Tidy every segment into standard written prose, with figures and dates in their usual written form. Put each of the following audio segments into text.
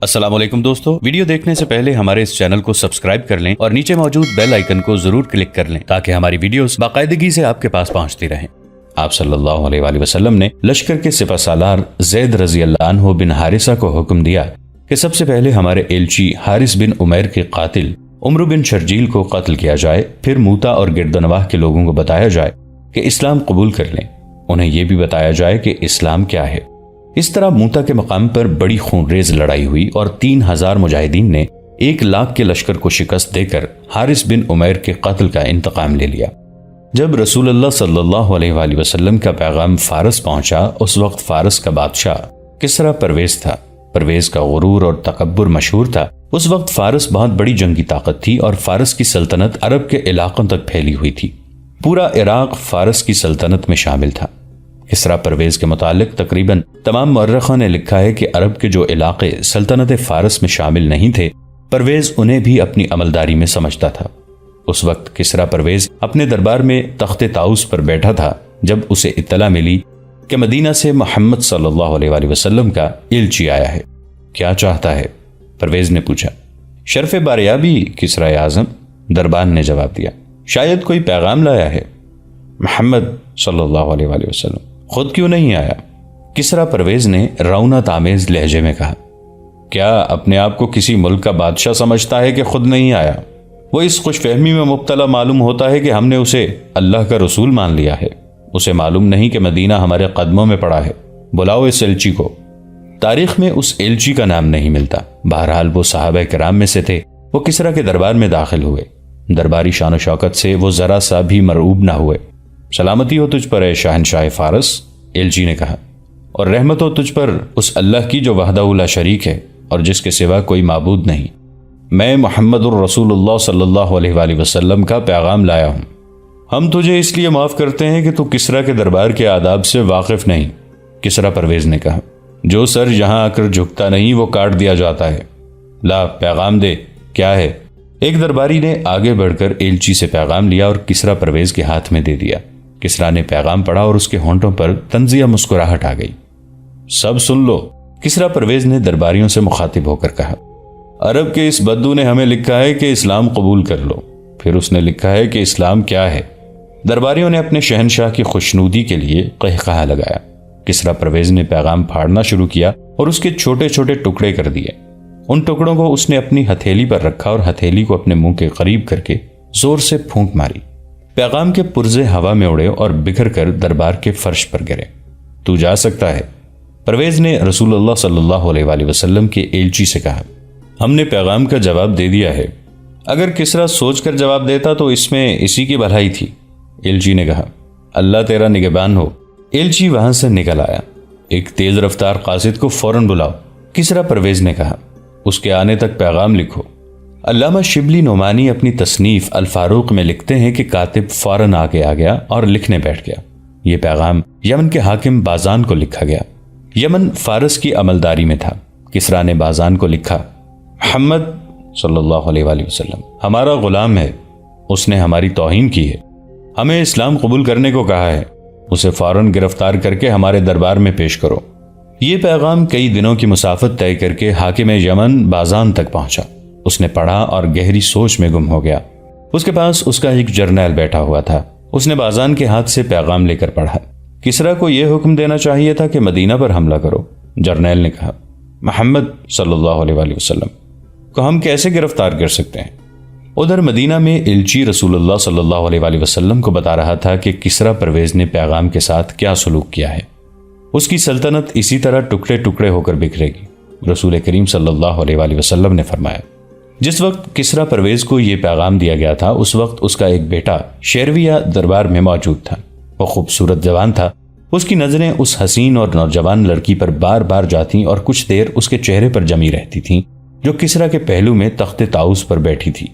السلام علیکم دوستو، ویڈیو دیکھنے سے پہلے ہمارے اس چینل کو سبسکرائب کر لیں اور نیچے موجود بیل آئیکن کو ضرور کلک کر لیں تاکہ ہماری ویڈیوز باقاعدگی سے آپ کے پاس پہنچتی رہیں۔ آپ صلی اللہ علیہ وآلہ وسلم نے لشکر کے سپہ سالار زید رضی اللہ عنہ بن حارثہ کو حکم دیا کہ سب سے پہلے ہمارے ایلچی حارث بن عمیر کے قاتل عمرو بن شرجیل کو قتل کیا جائے، پھر موتا اور گردنواہ کے لوگوں کو بتایا جائے کہ اسلام قبول کر لیں، انہیں یہ بھی بتایا جائے کہ اسلام کیا ہے۔ اس طرح موتا کے مقام پر بڑی خونریز لڑائی ہوئی اور 3000 مجاہدین نے 1,00,000 کے لشکر کو شکست دے کر حارث بن عمیر کے قتل کا انتقام لے لیا۔ جب رسول اللہ صلی اللہ علیہ وآلہ وسلم کا پیغام فارس پہنچا، اس وقت فارس کا بادشاہ کسریٰ پرویز تھا۔ پرویز کا غرور اور تکبر مشہور تھا۔ اس وقت فارس بہت بڑی جنگی طاقت تھی اور فارس کی سلطنت عرب کے علاقوں تک پھیلی ہوئی تھی۔ پورا عراق فارس کی سلطنت میں شامل تھا۔ کسریٰ پرویز کے متعلق تقریباً تمام مورخوں نے لکھا ہے کہ عرب کے جو علاقے سلطنت فارس میں شامل نہیں تھے، پرویز انہیں بھی اپنی عملداری میں سمجھتا تھا۔ اس وقت کسریٰ پرویز اپنے دربار میں تخت طاؤس پر بیٹھا تھا جب اسے اطلاع ملی کہ مدینہ سے محمد صلی اللہ علیہ وآلہ وسلم کا ایلچی آیا ہے۔ کیا چاہتا ہے؟ پرویز نے پوچھا۔ شرف باریابی کسریٰ اعظم، دربان نے جواب دیا۔ شاید کوئی پیغام لایا ہے۔ محمد صلی اللہ علیہ وآلہ وسلم خود کیوں نہیں آیا؟ کسریٰ پرویز نے رونت آمیز لہجے میں کہا۔ کیا اپنے آپ کو کسی ملک کا بادشاہ سمجھتا ہے کہ خود نہیں آیا؟ وہ اس خوش فہمی میں مبتلا معلوم ہوتا ہے کہ ہم نے اسے اللہ کا رسول مان لیا ہے۔ اسے معلوم نہیں کہ مدینہ ہمارے قدموں میں پڑا ہے۔ بلاؤ اس ایلچی کو۔ تاریخ میں اس ایلچی کا نام نہیں ملتا۔ بہرحال وہ صحابہ کرام میں سے تھے۔ وہ کسریٰ کے دربار میں داخل ہوئے۔ درباری شان و شوکت سے وہ ذرا سا بھی مرعوب نہ ہوئے۔ سلامتی ہو تجھ پر اے شہنشاہ فارس، ایلچی نے کہا، اور رحمت ہو تجھ پر اس اللہ کی جو وحدہ لا شریک ہے اور جس کے سوا کوئی معبود نہیں۔ میں محمد الرسول اللہ صلی اللہ علیہ وآلہ وسلم کا پیغام لایا ہوں۔ ہم تجھے اس لیے معاف کرتے ہیں کہ تو کسریٰ کے دربار کے آداب سے واقف نہیں۔ کسریٰ پرویز نے کہا، جو سر یہاں آ کر جھکتا نہیں وہ کاٹ دیا جاتا ہے۔ لا، پیغام دے، کیا ہے؟ ایک درباری نے آگے بڑھ کر ایلچی سے پیغام لیا اور کسریٰ پرویز کے ہاتھ میں دے دیا۔ کسریٰ نے پیغام پڑھا اور اس کے ہونٹوں پر طنزیہ مسکراہٹ آ گئی۔ سب سن لو، کسریٰ پرویز نے درباریوں سے مخاطب ہو کر کہا، عرب کے اس بدو نے ہمیں لکھا ہے کہ اسلام قبول کر لو، پھر اس نے لکھا ہے کہ اسلام کیا ہے؟ درباریوں نے اپنے شہنشاہ کی خوشنودی کے لیے قہقہہ لگایا۔ کسریٰ پرویز نے پیغام پھاڑنا شروع کیا اور اس کے چھوٹے چھوٹے ٹکڑے کر دیے۔ ان ٹکڑوں کو اس نے اپنی ہتھیلی پر رکھا اور ہتھیلی کو اپنے منہ کے قریب کر کے زور سے پھونک ماری۔ پیغام کے پرزے ہوا میں اڑے اور بکھر کر دربار کے فرش پر گرے۔ تو جا سکتا ہے، پرویز نے رسول اللہ صلی اللہ علیہ وآلہ وسلم کے ایلچی سے کہا۔ ہم نے پیغام کا جواب دے دیا ہے۔ اگر کسریٰ سوچ کر جواب دیتا تو اس میں اسی کی بھلائی تھی، ایلچی نے کہا۔ اللہ تیرا نگہبان ہو۔ ایلچی وہاں سے نکل آیا۔ ایک تیز رفتار قاصد کو فوراً بلاؤ، کسریٰ پرویز نے کہا۔ اس کے آنے تک پیغام لکھو۔ علامہ شبلی نعمانی اپنی تصنیف الفاروق میں لکھتے ہیں کہ کاتب فوراً آگے آ گیا اور لکھنے بیٹھ گیا۔ یہ پیغام یمن کے حاکم بازان کو لکھا گیا۔ یمن فارس کی عملداری میں تھا۔ کسریٰ نے بازان کو لکھا، محمد صلی اللہ علیہ وآلہ وسلم ہمارا غلام ہے، اس نے ہماری توہین کی ہے، ہمیں اسلام قبول کرنے کو کہا ہے، اسے فوراً گرفتار کر کے ہمارے دربار میں پیش کرو۔ یہ پیغام کئی دنوں کی مسافت طے کر کے حاکم یمن بازان تک پہنچا۔ اس نے پڑھا اور گہری سوچ میں گم ہو گیا۔ اس کے پاس اس کا ایک جرنیل بیٹھا ہوا تھا۔ اس نے بازان کے ہاتھ سے پیغام لے کر پڑھا۔ کسریٰ کو یہ حکم دینا چاہیے تھا کہ مدینہ پر حملہ کرو، جرنیل نے کہا۔ محمد صلی اللہ علیہ وآلہ وسلم کو ہم کیسے گرفتار کر سکتے ہیں؟ ادھر مدینہ میں ایلچی رسول اللہ صلی اللہ علیہ وآلہ وسلم کو بتا رہا تھا کہ کسریٰ پرویز نے پیغام کے ساتھ کیا سلوک کیا ہے۔ اس کی سلطنت اسی طرح ٹکڑے ٹکڑے ہو کر بکھرے گی۔ رسول کریم صلی اللہ علیہ وآلہ وسلم نے فرمایا۔ جس وقت کسریٰ پرویز کو یہ پیغام دیا گیا تھا، اس وقت اس کا ایک بیٹا شیرویہ دربار میں موجود تھا۔ وہ خوبصورت جوان تھا۔ اس کی نظریں اس حسین اور نوجوان لڑکی پر بار بار جاتی اور کچھ دیر اس کے چہرے پر جمی رہتی تھیں جو کسریٰ کے پہلو میں تخت طاؤس پر بیٹھی تھی۔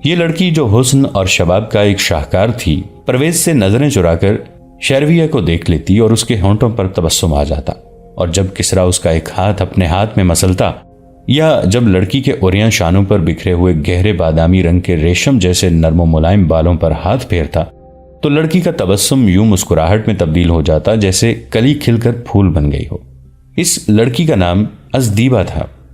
یہ لڑکی جو حسن اور شباب کا ایک شاہکار تھی، پرویز سے نظریں چرا کر شیرویہ کو دیکھ لیتی اور اس کے ہونٹوں پر تبسم آ جاتا، اور جب کسریٰ اس کا ایک ہاتھ اپنے ہاتھ میں مسلتا یا جب لڑکی کے عریاں شانوں پر بکھرے ہوئے گہرے بادامی رنگ کے ریشم جیسے نرم و ملائم بالوں پر ہاتھ پھیرتا تو لڑکی کا تبسم یوں مسکراہٹ میں تبدیل ہو جاتا جیسے کلی کھل کر پھول بن گئی ہو۔ اس لڑکی کا نام ازدیبہ تھا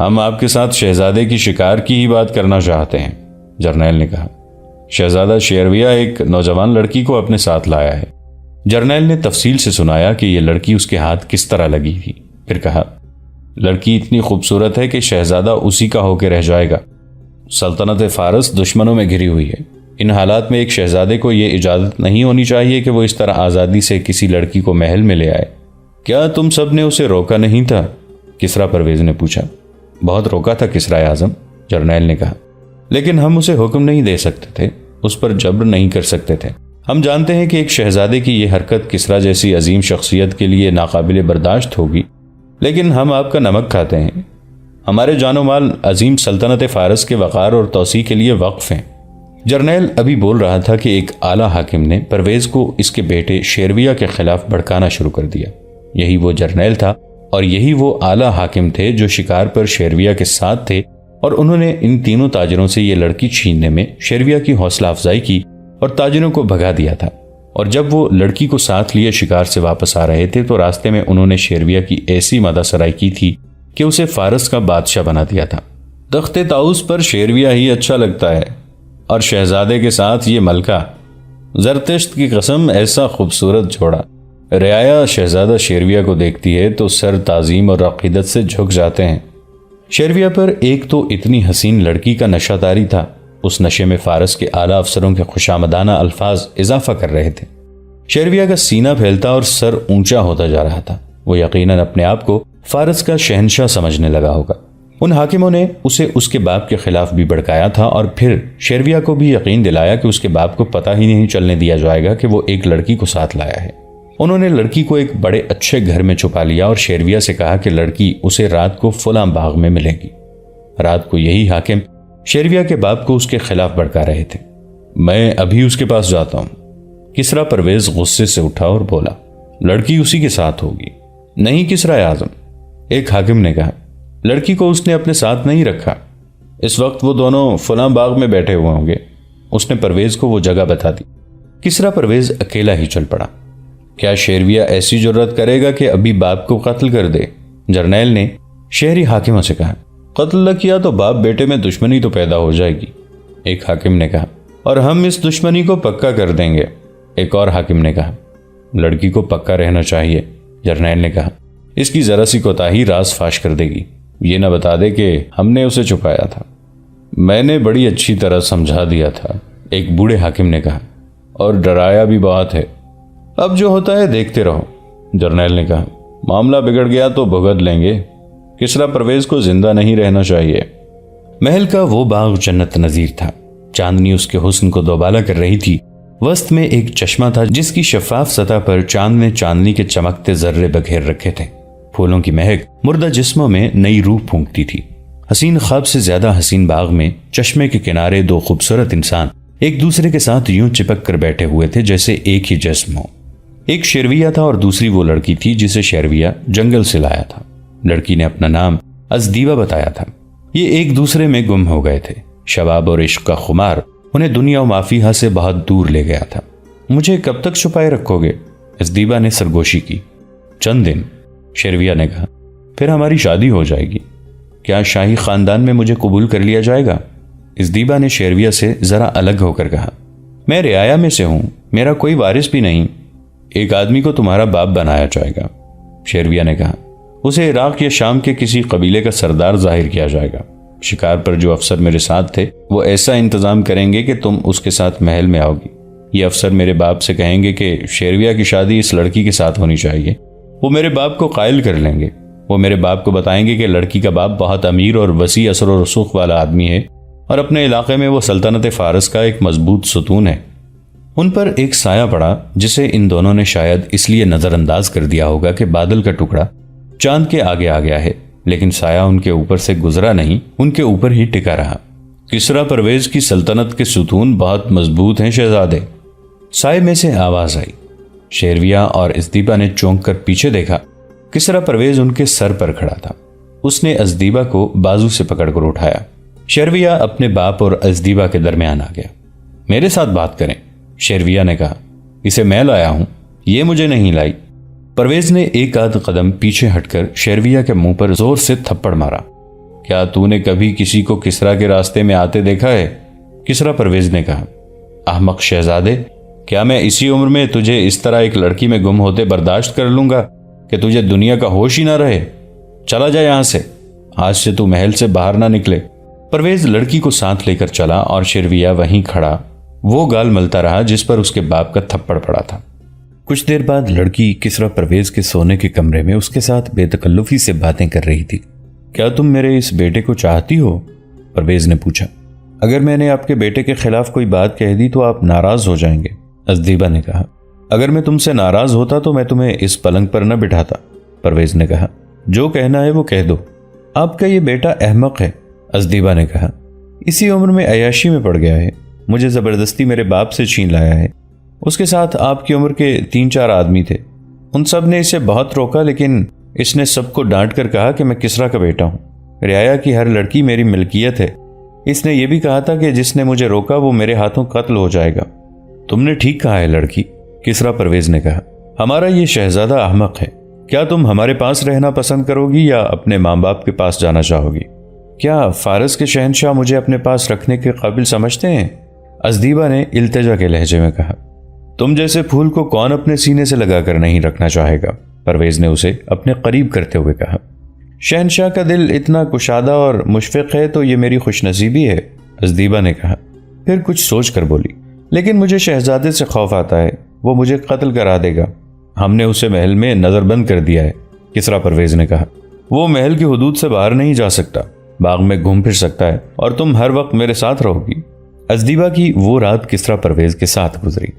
ہم آپ کے ساتھ شہزادے کی شکار کی ہی بات کرنا چاہتے ہیں، جرنیل نے کہا۔ شہزادہ شیرویہ ایک نوجوان لڑکی کو اپنے ساتھ لایا ہے۔ جرنیل نے تفصیل سے سنایا کہ یہ لڑکی اس کے ہاتھ کس طرح لگی تھی، پھر کہا، لڑکی اتنی خوبصورت ہے کہ شہزادہ اسی کا ہو کے رہ جائے گا۔ سلطنت فارس دشمنوں میں گھری ہوئی ہے، ان حالات میں ایک شہزادے کو یہ اجازت نہیں ہونی چاہیے کہ وہ اس طرح آزادی سے کسی لڑکی کو محل میں لے آئے۔ کیا تم سب نے اسے روکا نہیں تھا؟ کسریٰ پرویز نے پوچھا۔ بہت روکا تھا کسریٰ اعظم، جرنیل نے کہا، لیکن ہم اسے حکم نہیں دے سکتے تھے، اس پر جبر نہیں کر سکتے تھے۔ ہم جانتے ہیں کہ ایک شہزادے کی یہ حرکت کسریٰ جیسی عظیم شخصیت کے لیے ناقابل برداشت ہوگی، لیکن ہم آپ کا نمک کھاتے ہیں۔ ہمارے جان و مال عظیم سلطنت فارس کے وقار اور توسیع کے لیے وقف ہیں۔ جرنیل ابھی بول رہا تھا کہ ایک اعلیٰ حاکم نے پرویز کو اس کے بیٹے شیرویہ کے خلاف بھڑکانا شروع کر دیا۔ یہی وہ جرنیل تھا اور یہی وہ اعلیٰ حاکم تھے جو شکار پر شیرویہ کے ساتھ تھے، اور انہوں نے ان تینوں تاجروں سے یہ لڑکی چھیننے میں شیرویہ کی حوصلہ افزائی کی اور تاجروں کو بھگا دیا تھا۔ اور جب وہ لڑکی کو ساتھ لیے شکار سے واپس آ رہے تھے تو راستے میں انہوں نے شیرویہ کی ایسی مدح سرائی کی تھی کہ اسے فارس کا بادشاہ بنا دیا تھا۔ تخت طاؤس پر شیرویہ ہی اچھا لگتا ہے، اور شہزادے کے ساتھ یہ ملکہ، زرتشت کی قسم ایسا خوبصورت جوڑا۔ رعایا شہزادہ شیرویہ کو دیکھتی ہے تو سر تعظیم اور عقیدت سے جھک جاتے ہیں۔ شیرویہ پر ایک تو اتنی حسین لڑکی کا نشہ طاری تھا، اس نشے میں فارس کے اعلیٰ افسروں کے خوشامدانہ الفاظ اضافہ کر رہے تھے۔ شیرویہ کا سینہ پھیلتا اور سر اونچا ہوتا جا رہا تھا۔ وہ یقیناً اپنے آپ کو فارس کا شہنشاہ سمجھنے لگا ہوگا۔ ان حاکموں نے اسے اس کے باپ کے خلاف بھی بھڑکایا تھا، اور پھر شیرویہ کو بھی یقین دلایا کہ اس کے باپ کو پتہ ہی نہیں چلنے دیا جائے گا کہ وہ ایک لڑکی کو ساتھ لایا ہے۔ انہوں نے لڑکی کو ایک بڑے اچھے گھر میں چھپا لیا اور شیرویہ سے کہا کہ لڑکی اسے رات کو فلاں باغ میں ملے گی۔ رات کو یہی حاکم شیرویہ کے باپ کو اس کے خلاف بھڑکا رہے تھے۔ میں ابھی اس کے پاس جاتا ہوں۔ کسریٰ پرویز غصے سے اٹھا اور بولا، لڑکی اسی کے ساتھ ہوگی۔ نہیں کسریٰ اعظم، ایک حاکم نے کہا، لڑکی کو اس نے اپنے ساتھ نہیں رکھا، اس وقت وہ دونوں فلاں باغ میں بیٹھے ہوئے ہوں گے۔ اس نے پرویز کو وہ جگہ بتا دی۔ کسریٰ پرویز اکیلا ہی چل پڑا۔ کیا شیرویہ ایسی جرت کرے گا کہ ابھی باپ کو قتل کر دے؟ جرنیل نے شہری حاکموں سے کہا۔ قتل نہ کیا تو باپ بیٹے میں دشمنی تو پیدا ہو جائے گی، ایک حاکم نے کہا، اور ہم اس دشمنی کو پکا کر دیں گے، ایک اور حاکم نے کہا۔ لڑکی کو پکا رہنا چاہیے، جرنیل نے کہا، اس کی ذرا سی کوتاہی راز فاش کر دے گی، یہ نہ بتا دے کہ ہم نے اسے چھپایا تھا۔ میں نے بڑی اچھی طرح سمجھا دیا تھا، ایک بوڑھے حاکم نے کہا، اور ڈرایا بھی بہت ہے۔ اب جو ہوتا ہے دیکھتے رہو، جرنیل نے کہا، معاملہ بگڑ گیا تو بھگت لیں گے، کسریٰ پرویز کو زندہ نہیں رہنا چاہیے۔ محل کا وہ باغ جنت نظیر تھا، چاندنی اس کے حسن کو دوبالا کر رہی تھی۔ وسط میں ایک چشمہ تھا جس کی شفاف سطح پر چاند نے چاندنی کے چمکتے ذرے بکھیر رکھے تھے۔ پھولوں کی مہک مردہ جسموں میں نئی روح پھونکتی تھی۔ حسین خواب سے زیادہ حسین باغ میں چشمے کے کنارے دو خوبصورت انسان ایک دوسرے کے ساتھ یوں چپک کر بیٹھے ہوئے تھے جیسے ایک ہی جسم ہو۔ ایک شیرویہ تھا اور دوسری وہ لڑکی تھی جسے شیرویہ جنگل سے لایا تھا۔ لڑکی نے اپنا نام ازدیبہ بتایا تھا۔ یہ ایک دوسرے میں گم ہو گئے تھے۔ شباب اور عشق کا خمار انہیں دنیا و مافیہا سے بہت دور لے گیا تھا۔ مجھے کب تک چھپائے رکھو گے؟ ازدیبہ نے سرگوشی کی۔ چند دن، شیرویہ نے کہا، پھر ہماری شادی ہو جائے گی۔ کیا شاہی خاندان میں مجھے قبول کر لیا جائے گا؟ ازدیبہ نے شیرویہ سے ذرا الگ ہو کر کہا، میں رعایا میں سے ہوں، میرا کوئی وارث بھی نہیں۔ ایک آدمی کو تمہارا باپ بنایا جائے گا، شیرویہ نے کہا، اسے عراق یا شام کے کسی قبیلے کا سردار ظاہر کیا جائے گا۔ شکار پر جو افسر میرے ساتھ تھے وہ ایسا انتظام کریں گے کہ تم اس کے ساتھ محل میں آؤ گی۔ یہ افسر میرے باپ سے کہیں گے کہ شیرویہ کی شادی اس لڑکی کے ساتھ ہونی چاہیے۔ وہ میرے باپ کو قائل کر لیں گے۔ وہ میرے باپ کو بتائیں گے کہ لڑکی کا باپ بہت امیر اور وسیع اثر و رسوخ والا آدمی ہے اور اپنے علاقے میں وہ سلطنت فارس کا ایک مضبوط ستون ہے۔ ان پر ایک سایہ پڑا جسے ان دونوں نے شاید اس لیے نظر انداز کر دیا ہوگا کہ بادل کا ٹکڑا چاند کے آگے آ گیا ہے، لیکن سایہ ان کے اوپر سے گزرا نہیں، ان کے اوپر ہی ٹکا رہا۔ کسریٰ پرویز کی سلطنت کے ستون بہت مضبوط ہیں شہزادے، سائے میں سے آواز آئی۔ شیرویہ اور ازدیبہ نے چونک کر پیچھے دیکھا۔ کسریٰ پرویز ان کے سر پر کھڑا تھا۔ اس نے ازدیبہ کو بازو سے پکڑ کر اٹھایا۔ شیرویہ اپنے باپ اور ازدیبہ کے درمیان آ گیا۔ میرے ساتھ بات کریں، شیرویہ نے کہا، اسے میں لایا ہوں، یہ مجھے نہیں لائی۔ پرویز نے ایک آدھ قدم پیچھے ہٹ کر شیرویہ کے منہ پر زور سے تھپڑ مارا۔ کیا تو نے کبھی کسی کو کسرا کے راستے میں آتے دیکھا ہے؟ کسرا پرویز نے کہا، احمق شہزادے، کیا میں اسی عمر میں تجھے اس طرح ایک لڑکی میں گم ہوتے برداشت کر لوں گا کہ تجھے دنیا کا ہوش ہی نہ رہے؟ چلا جا یہاں سے، آج سے تو محل سے باہر نہ نکلے۔ پرویز لڑکی کو ساتھ لے کر چلا اور شرویہ وہیں کھڑا وہ گال ملتا رہا جس پر اس کے باپ کا تھپڑ پڑا تھا۔ کچھ دیر بعد لڑکی کسرا پرویز کے سونے کے کمرے میں اس کے ساتھ بے تکلفی سے باتیں کر رہی تھی۔ کیا تم میرے اس بیٹے کو چاہتی ہو؟ پرویز نے پوچھا۔ اگر میں نے آپ کے بیٹے کے خلاف کوئی بات کہہ دی تو آپ ناراض ہو جائیں گے، ازدیبا نے کہا۔ اگر میں تم سے ناراض ہوتا تو میں تمہیں اس پلنگ پر نہ بٹھاتا، پرویز نے کہا۔ جو کہنا ہے وہ کہہ دو۔ آپ کا یہ بیٹا احمق ہے، ازدیبا نے کہا۔ اسی عمر میں عیاشی میں پڑ گیا ہے، مجھے زبردستی میرے باپ سے چھین لایا ہے۔ اس کے ساتھ آپ کی عمر کے 3-4 آدمی تھے، ان سب نے اسے بہت روکا، لیکن اس نے سب کو ڈانٹ کر کہا کہ میں کسرا کا بیٹا ہوں، رعایا کی ہر لڑکی میری ملکیت ہے۔ اس نے یہ بھی کہا تھا کہ جس نے مجھے روکا وہ میرے ہاتھوں قتل ہو جائے گا۔ تم نے ٹھیک کہا ہے لڑکی، کسرا پرویز نے کہا۔ ہمارا یہ شہزادہ احمق ہے، کیا تم ہمارے پاس رہنا پسند کرو گی یا اپنے ماں باپ کے پاس جانا چاہو گی؟ کیا فارس کے شہنشاہ مجھے اپنے پاس رکھنے کے قابل سمجھتے ہیں؟ ازدیبا نے التجا کے لہجے میں کہا۔ تم جیسے پھول کو کون اپنے سینے سے لگا کر نہیں رکھنا چاہے گا، پرویز نے اسے اپنے قریب کرتے ہوئے کہا۔ شہنشاہ کا دل اتنا کشادہ اور مشفق ہے تو یہ میری خوش نصیبی ہے، ازدیبا نے کہا۔ پھر کچھ سوچ کر بولی، لیکن مجھے شہزادے سے خوف آتا ہے، وہ مجھے قتل کرا دے گا۔ ہم نے اسے محل میں نظر بند کر دیا ہے، کسرا پرویز نے کہا۔ وہ محل کی حدود سے باہر نہیں جا سکتا، باغ میں گھوم پھر سکتا ہے اور تم ہر وقت میرے ساتھ رہو گی۔ ازدیبا کی وہ رات کسرا پرویز کے ساتھ گزری۔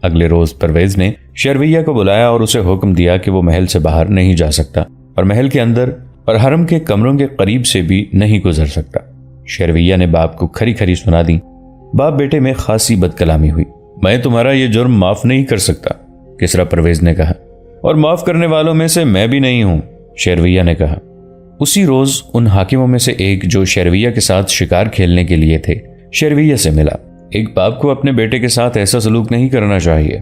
اگلے روز پرویز نے شرویہ کو بلایا اور اسے حکم دیا کہ وہ محل سے باہر نہیں جا سکتا اور محل کے اندر اور حرم کے کمروں کے قریب سے بھی نہیں گزر سکتا۔ شرویہ نے باپ کو کھری کھری سنا دی۔ باپ بیٹے میں خاصی بد کلامی ہوئی۔ میں تمہارا یہ جرم معاف نہیں کر سکتا، کسرا پرویز نے کہا، اور معاف کرنے والوں میں سے میں بھی نہیں ہوں، شرویہ نے کہا۔ اسی روز ان حاکموں میں سے ایک جو شرویہ کے ساتھ شکار کھیلنے کے لیے تھے شرویہ سے ملا۔ ایک باپ کو اپنے بیٹے کے ساتھ ایسا سلوک نہیں کرنا چاہیے،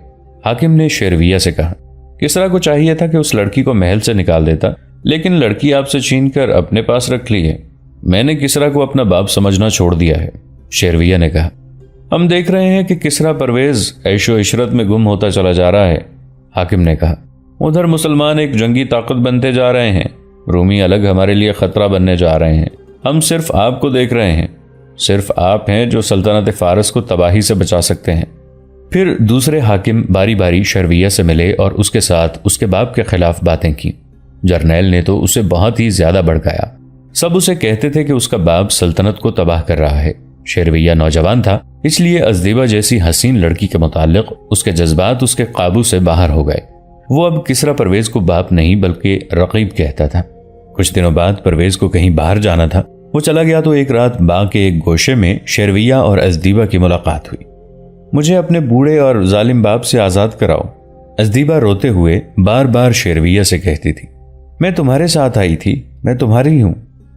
حاکم نے شرویہ سے کہا۔ کسرا کو چاہیے تھا کہ اس لڑکی کو محل سے نکال دیتا، لیکن لڑکی آپ سے چھین کر اپنے پاس رکھ لی ہے۔ میں نے کسرا کو اپنا باپ سمجھنا چھوڑ دیا ہے، شرویہ نے کہا۔ ہم دیکھ رہے ہیں کہ کسرا پرویز عیش و عشرت میں گم ہوتا چلا جا رہا ہے، حاکم نے کہا۔ ادھر مسلمان ایک جنگی طاقت بنتے جا رہے ہیں، رومی الگ ہمارے لیے خطرہ بننے جا رہے ہیں۔ ہم صرف آپ کو دیکھ رہے ہیں، صرف آپ ہیں جو سلطنت فارس کو تباہی سے بچا سکتے ہیں۔ پھر دوسرے حاکم باری باری شرویہ سے ملے اور اس کے ساتھ اس کے باپ کے خلاف باتیں کی۔ جرنیل نے تو اسے بہت ہی زیادہ بھڑکایا۔ سب اسے کہتے تھے کہ اس کا باپ سلطنت کو تباہ کر رہا ہے۔ شرویہ نوجوان تھا، اس لیے ازدیبا جیسی حسین لڑکی کے متعلق اس کے جذبات اس کے قابو سے باہر ہو گئے۔ وہ اب کسرا پرویز کو باپ نہیں بلکہ رقیب کہتا تھا۔ کچھ دنوں بعد پرویز کو کہیں باہر جانا تھا، وہ چلا گیا تو ایک رات باغ کے ایک گوشے میں شرویہ اور ازدیبا کی ملاقات ہوئی۔ مجھے اپنے بوڑھے اور ظالم باپ سے آزاد کراؤ، ازدیبا روتے ہوئے بار بار شرویہ سے کہتی تھی۔ میں تمہارے ساتھ آئی تھی، میں تمہاری ہوں،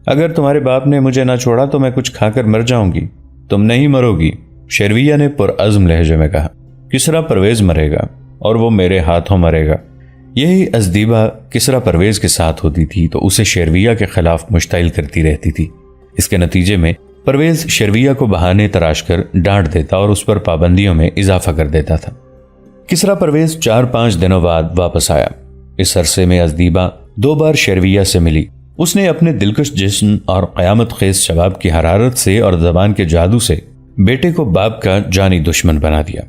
اگر تمہارے باپ نے مجھے نہ چھوڑا تو میں کچھ کھا کر مر جاؤں گی۔ تم نہیں مرو گی، شرویہ نے پرعزم لہجے میں کہا۔ کسرا پرویز مرے گا اور وہ میرے ہاتھوں مرے گا۔ یہی ازدیبا کسرا پرویز کے ساتھ ہوتی تھی تو اسے شرویہ کے خلاف مشتعل کرتی رہتی تھی۔ اس کے نتیجے میں پرویز شرویہ کو بہانے تراش کر ڈانٹ دیتا اور اس پر پابندیوں میں اضافہ کر دیتا تھا۔ کسرا پرویز 4-5 دنوں بعد واپس آیا۔ اس عرصے میں ازدیبا 2 بار شرویہ سے ملی۔ اس نے اپنے دلکش جسم اور قیامت خیز شباب کی حرارت سے اور زبان کے جادو سے بیٹے کو باپ کا جانی دشمن بنا دیا۔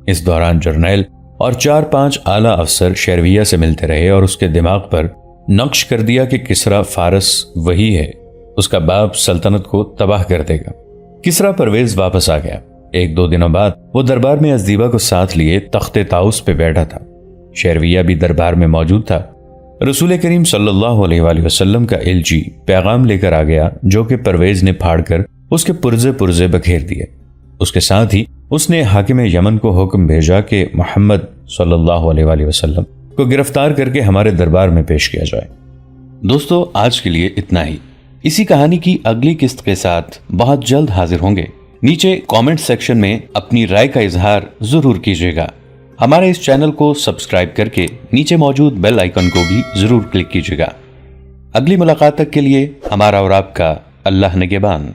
اس دوران جرنیل اور 4-5 اعلیٰ افسر شرویہ سے ملتے رہے اور اس کے دماغ پر نقش کر دیا کہ کسرا فارس وہی ہے، اس کا باپ سلطنت کو تباہ کر دے گا۔ کسرا پرویز واپس آ گیا۔ 1-2 دنوں بعد وہ دربار میں ازدیبا کو ساتھ لیے تخت طاؤس پہ بیٹھا تھا۔ شرویہ بھی دربار میں موجود تھا۔ رسول کریم صلی اللہ علیہ وآلہ وسلم کا الجی پیغام لے کر آ گیا جو کہ پرویز نے پھاڑ کر اس کے پرزے پرزے بکھیر دیے۔ اس کے ساتھ ہی اس نے حاکم یمن کو حکم بھیجا کہ محمد صلی اللہ علیہ وآلہ وسلم کو گرفتار کر کے ہمارے دربار میں پیش کیا جائے۔ دوستو آج کے لیے اتنا ہی۔ اسی کہانی کی اگلی قسط کے ساتھ بہت جلد حاضر ہوں گے۔ نیچے کامنٹ سیکشن میں اپنی رائے کا اظہار ضرور کیجیے گا۔ ہمارے اس چینل کو سبسکرائب کر کے نیچے موجود بیل آئیکن کو بھی ضرور کلک کیجیے گا۔ اگلی ملاقات تک کے لیے ہمارا اور آپ کا اللہ نگہبان.